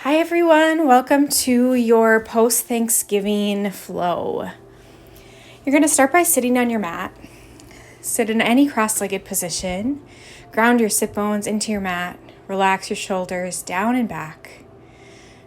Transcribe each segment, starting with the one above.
Hi everyone, welcome to your post-Thanksgiving flow. You're going to start by sitting on your mat. Sit in any cross-legged position. Ground your sit bones into your mat. Relax your shoulders down and back.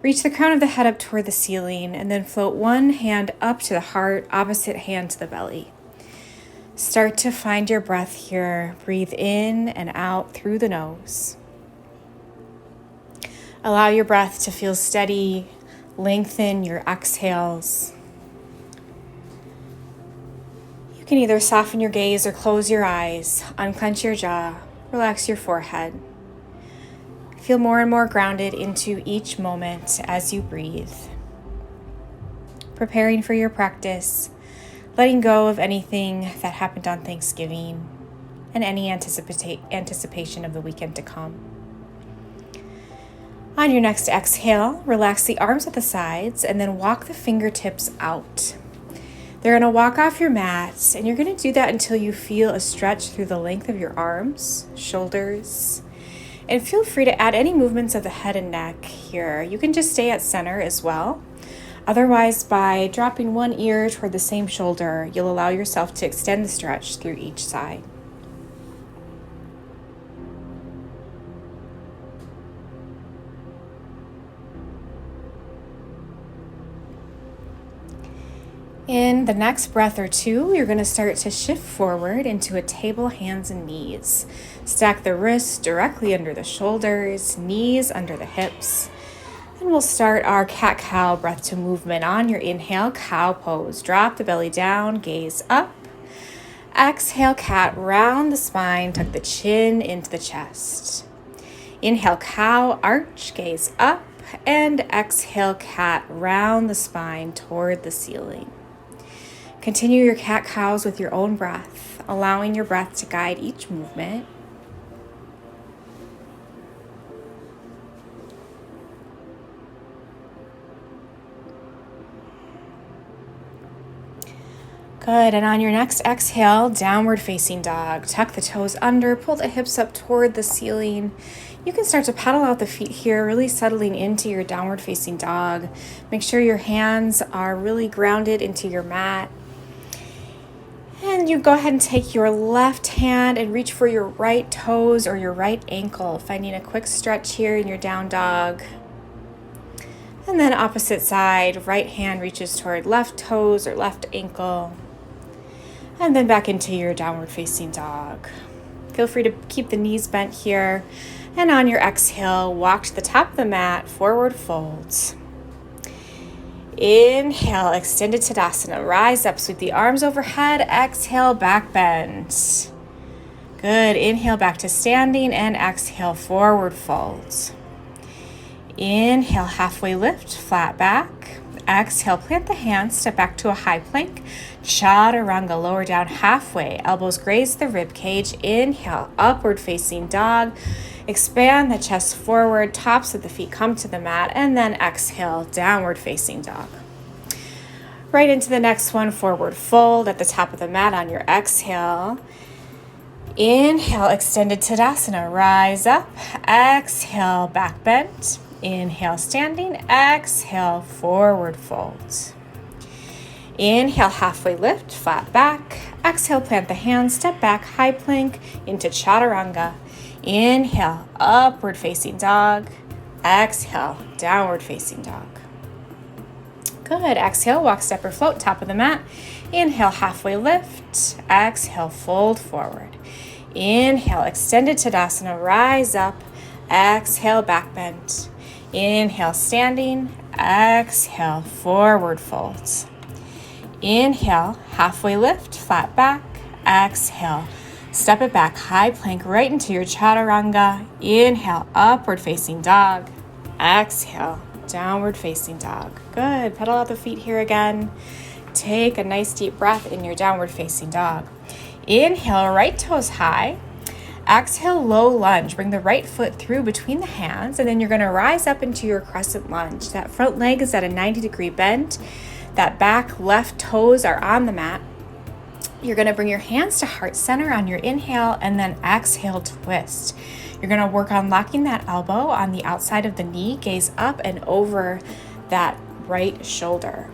Reach the crown of the head up toward the ceiling and then float one hand up to the heart, opposite hand to the belly. Start to find your breath here. Breathe in and out through the nose. Allow your breath to feel steady. Lengthen your exhales. You can either soften your gaze or close your eyes, unclench your jaw, relax your forehead. Feel more and more grounded into each moment as you breathe. Preparing for your practice, letting go of anything that happened on Thanksgiving and any anticipation of the weekend to come. On your next exhale, relax the arms at the sides and then walk the fingertips out. They're going to walk off your mat, and you're going to do that until you feel a stretch through the length of your arms, shoulders, and feel free to add any movements of the head and neck here. You can just stay at center as well. Otherwise, by dropping one ear toward the same shoulder, you'll allow yourself to extend the stretch through each side. In the next breath or two, you're going to start to shift forward into a table, hands and knees. Stack the wrists directly under the shoulders, knees under the hips. And we'll start our cat-cow breath to movement. On your inhale, cow pose. Drop the belly down, gaze up. Exhale, cat, round the spine, tuck the chin into the chest. Inhale, cow, arch, gaze up. And exhale, cat, round the spine toward the ceiling. Continue your cat-cows with your own breath, allowing your breath to guide each movement. Good, and on your next exhale, downward facing dog. Tuck the toes under, pull the hips up toward the ceiling. You can start to pedal out the feet here, really settling into your downward facing dog. Make sure your hands are really grounded into your mat. And you go ahead and take your left hand and reach for your right toes or your right ankle, finding a quick stretch here in your down dog. And then opposite side, right hand reaches toward left toes or left ankle. And then back into your downward facing dog. Feel free to keep the knees bent here. And on your exhale, walk to the top of the mat, forward folds. Inhale, extended Tadasana. Rise up, sweep the arms overhead. Exhale, back bend. Good. Inhale, back to standing, and exhale, forward fold. Inhale, halfway lift, flat back. Exhale, plant the hands, step back to a high plank. Chaturanga, lower down halfway. Elbows graze the rib cage. Inhale, upward facing dog. Expand the chest forward, tops of the feet come to the mat, and then exhale, downward facing dog. Right into the next one, forward fold at the top of the mat on your exhale. Inhale, extended Tadasana, rise up. Exhale, back bend. Inhale, standing. Exhale, forward fold. Inhale, halfway lift, flat back. Exhale, plant the hands, step back, high plank into Chaturanga. Inhale, upward facing dog. Exhale, downward facing dog. Good. Exhale, walk, step, or float, top of the mat. Inhale, halfway lift. Exhale, fold forward. Inhale, extended Tadasana, rise up. Exhale, back bend. Inhale, standing. Exhale, forward fold. Inhale, halfway lift, flat back. Exhale, step it back, high plank right into your Chaturanga. Inhale, upward facing dog. Exhale, downward facing dog. Good. Pedal out the feet here again. Take a nice deep breath in your downward facing dog. Inhale, right toes high. Exhale, low lunge. Bring the right foot through between the hands, and then you're going to rise up into your crescent lunge. That front leg is at a 90-degree bend. That back left toes are on the mat. You're going to bring your hands to heart center on your inhale and then exhale, twist. You're going to work on locking that elbow on the outside of the knee, gaze up and over that right shoulder.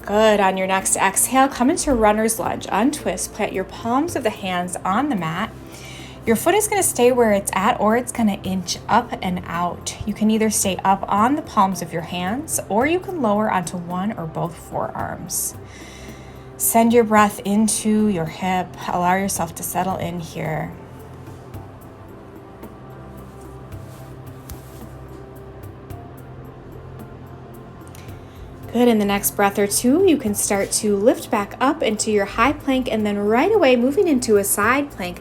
Good. On your next exhale, come into runner's lunge. Untwist, plant your palms of the hands on the mat. Your foot is going to stay where it's at, or it's going to inch up and out. You can either stay up on the palms of your hands, or you can lower onto one or both forearms. Send your breath into your hip. Allow yourself to settle in here. Good. In the next breath or two, you can start to lift back up into your high plank, and then right away moving into a side plank.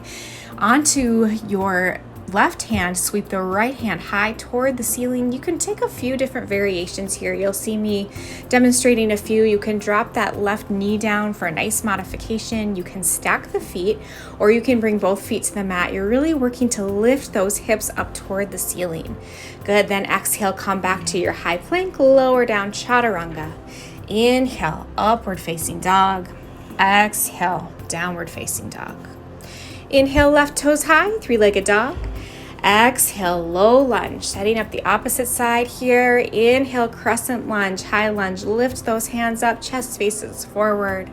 Onto your left hand, sweep the right hand high toward the ceiling. You can take a few different variations here. You'll see me demonstrating a few. You can drop that left knee down for a nice modification. You can stack the feet, or you can bring both feet to the mat. You're really working to lift those hips up toward the ceiling. Good. Then exhale, come back to your high plank, lower down, chaturanga. Inhale, upward facing dog. Exhale, downward facing dog. Inhale, left toes high, three-legged dog. Exhale, low lunge, setting up the opposite side here. Inhale, crescent lunge, high lunge. Lift those hands up, chest faces forward.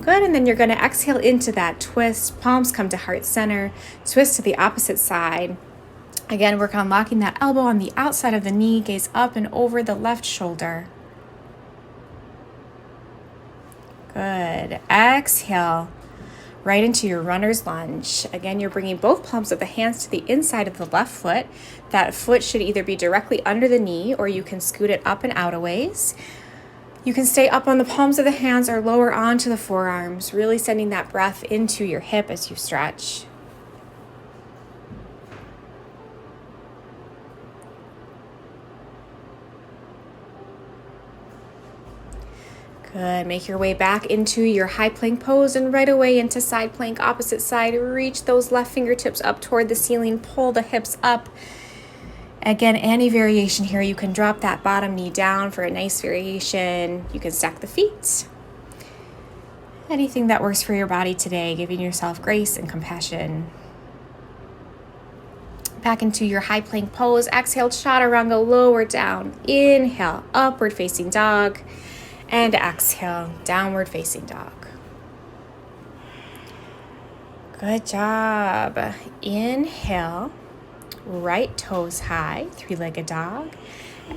Good, and then you're going to exhale into that twist. Palms come to heart center. Twist to the opposite side. Again, work on locking that elbow on the outside of the knee. Gaze up and over the left shoulder. Good. Exhale. Right into your runner's lunge. Again, you're bringing both palms of the hands to the inside of the left foot. That foot should either be directly under the knee, or you can scoot it up and out a ways. You can stay up on the palms of the hands or lower onto the forearms, really sending that breath into your hip as you stretch. Good. Make your way back into your high plank pose and right away into side plank, opposite side. Reach those left fingertips up toward the ceiling. Pull the hips up. Again, any variation here. You can drop that bottom knee down for a nice variation. You can stack the feet. Anything that works for your body today, giving yourself grace and compassion. Back into your high plank pose. Exhale, chaturanga, lower down. Inhale, upward facing dog. And exhale, downward facing dog. Good job. Inhale, right toes high, three-legged dog.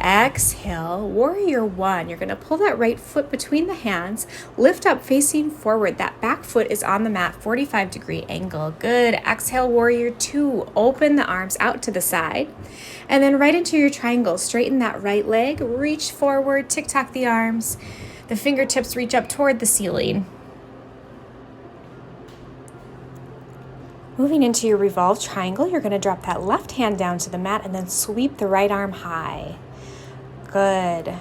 Exhale, warrior one. You're going to pull that right foot between the hands, lift up facing forward. That back foot is on the mat, 45-degree angle. Good. Exhale, warrior two. Open the arms out to the side. And then right into your triangle. Straighten that right leg, reach forward, tic-tac the arms. The fingertips reach up toward the ceiling. Moving into your revolved triangle, you're going to drop that left hand down to the mat and then sweep the right arm high. Good.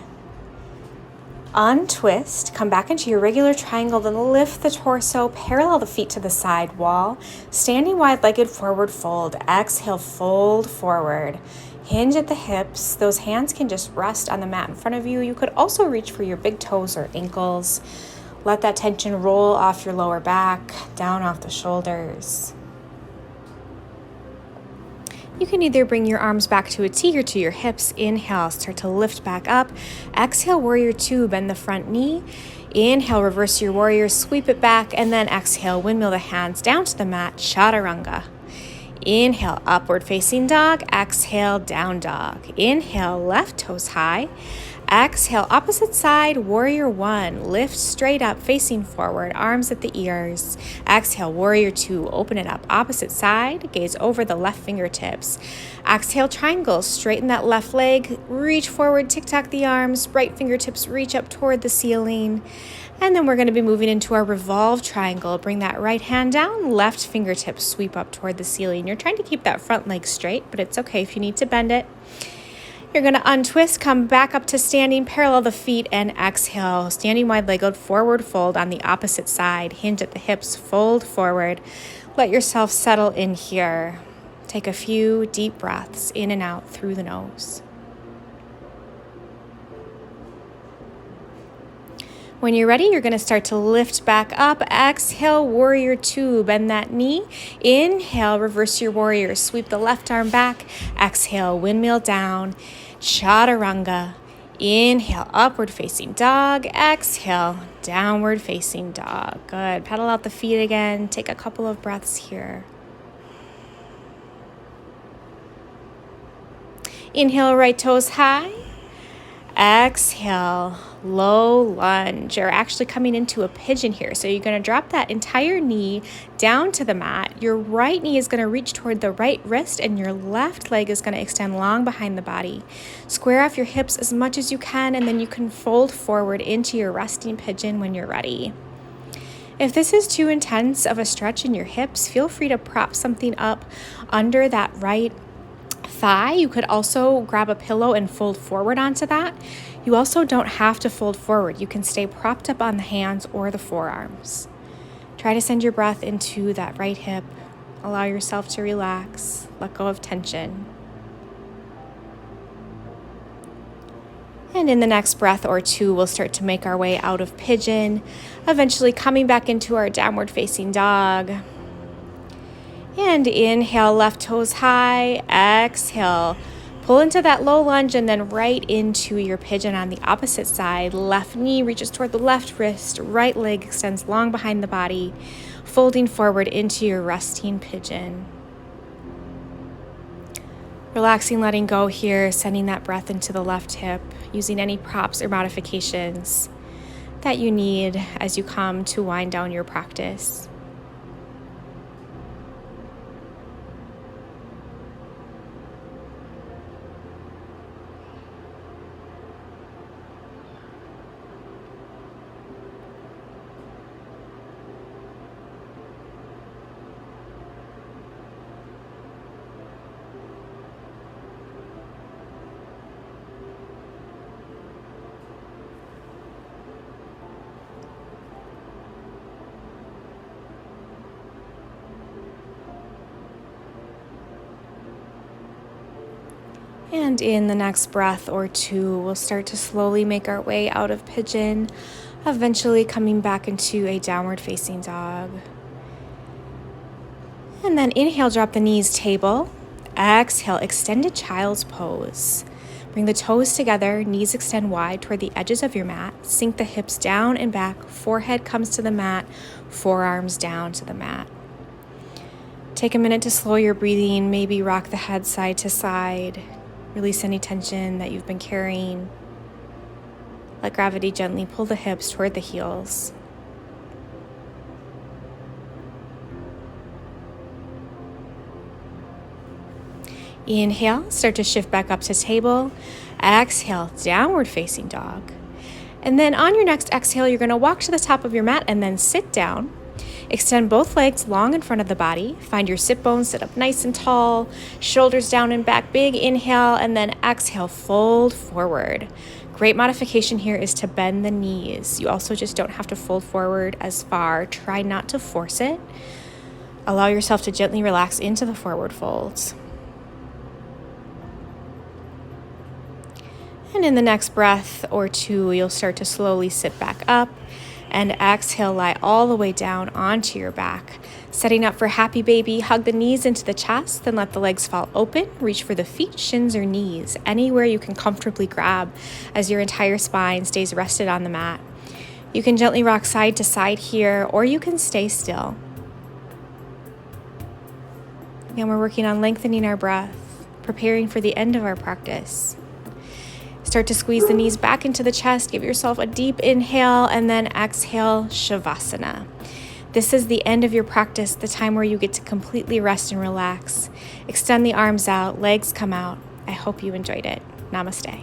Untwist, come back into your regular triangle, then lift the torso, parallel the feet to the side wall. Standing wide-legged forward fold. Exhale, fold forward. Hinge at the hips. Those hands can just rest on the mat in front of you. You could also reach for your big toes or ankles. Let that tension roll off your lower back, down off the shoulders. You can either bring your arms back to a T or to your hips. Inhale, start to lift back up. Exhale, warrior two, bend the front knee. Inhale, reverse your warrior, sweep it back, and then exhale, windmill the hands down to the mat, chaturanga. Inhale, upward facing dog. Exhale, down dog. Inhale, left toes high. Exhale, opposite side, warrior one. Lift straight up, facing forward, arms at the ears. Exhale, warrior two. Open it up, opposite side. Gaze over the left fingertips. Exhale, triangle. Straighten that left leg. Reach forward, tic-tac the arms. Right fingertips reach up toward the ceiling. And then we're going to be moving into our revolved triangle. Bring that right hand down, left fingertips sweep up toward the ceiling. You're trying to keep that front leg straight, but it's okay if you need to bend it. You're going to untwist, come back up to standing, parallel the feet, and exhale. Standing wide-legged forward fold on the opposite side. Hinge at the hips, fold forward. Let yourself settle in here. Take a few deep breaths in and out through the nose. When you're ready, you're going to start to lift back up. Exhale, warrior two. Bend that knee. Inhale, reverse your warrior. Sweep the left arm back. Exhale, windmill down. Chaturanga. Inhale, upward facing dog. Exhale, downward facing dog. Good. Pedal out the feet again. Take a couple of breaths here. Inhale, right toes high. Exhale, low lunge. You're actually coming into a pigeon here. So you're going to drop that entire knee down to the mat. Your right knee is going to reach toward the right wrist and your left leg is going to extend long behind the body. Square off your hips as much as you can, and then you can fold forward into your resting pigeon when you're ready. If this is too intense of a stretch in your hips, feel free to prop something up under that right thigh. You could also grab a pillow and fold forward onto that. You also don't have to fold forward. You can stay propped up on the hands or the forearms. Try to send your breath into that right hip. Allow yourself to relax. Let go of tension. And in the next breath or two, we'll start to make our way out of pigeon, eventually coming back into our downward facing dog. And inhale, left toes high. Exhale, pull into that low lunge and then right into your pigeon on the opposite side. Left knee reaches toward the left wrist. Right leg extends long behind the body, folding forward into your resting pigeon. Relaxing, letting go here, sending that breath into the left hip, using any props or modifications that you need as you come to wind down your practice. And in the next breath or two, we'll start to slowly make our way out of pigeon, eventually coming back into a downward facing dog. And then inhale, drop the knees, table. Exhale, extended child's pose. Bring the toes together, knees extend wide toward the edges of your mat. Sink the hips down and back, forehead comes to the mat, forearms down to the mat. Take a minute to slow your breathing, maybe rock the head side to side. Release any tension that you've been carrying. Let gravity gently pull the hips toward the heels. Inhale, start to shift back up to table. Exhale, downward facing dog. And then on your next exhale, you're going to walk to the top of your mat and then sit down. Extend both legs long in front of the body. Find your sit bones, sit up nice and tall. Shoulders down and back, big inhale, and then exhale, fold forward. Great modification here is to bend the knees. You also just don't have to fold forward as far. Try not to force it. Allow yourself to gently relax into the forward folds. And in the next breath or two, you'll start to slowly sit back up. And exhale, lie all the way down onto your back. Setting up for happy baby, hug the knees into the chest, then let the legs fall open. Reach for the feet, shins, or knees, anywhere you can comfortably grab as your entire spine stays rested on the mat. You can gently rock side to side here, or you can stay still. Again, we're working on lengthening our breath, preparing for the end of our practice. Start to squeeze the knees back into the chest. Give yourself a deep inhale and then exhale, Shavasana. This is the end of your practice, the time where you get to completely rest and relax. Extend the arms out, legs come out. I hope you enjoyed it. Namaste.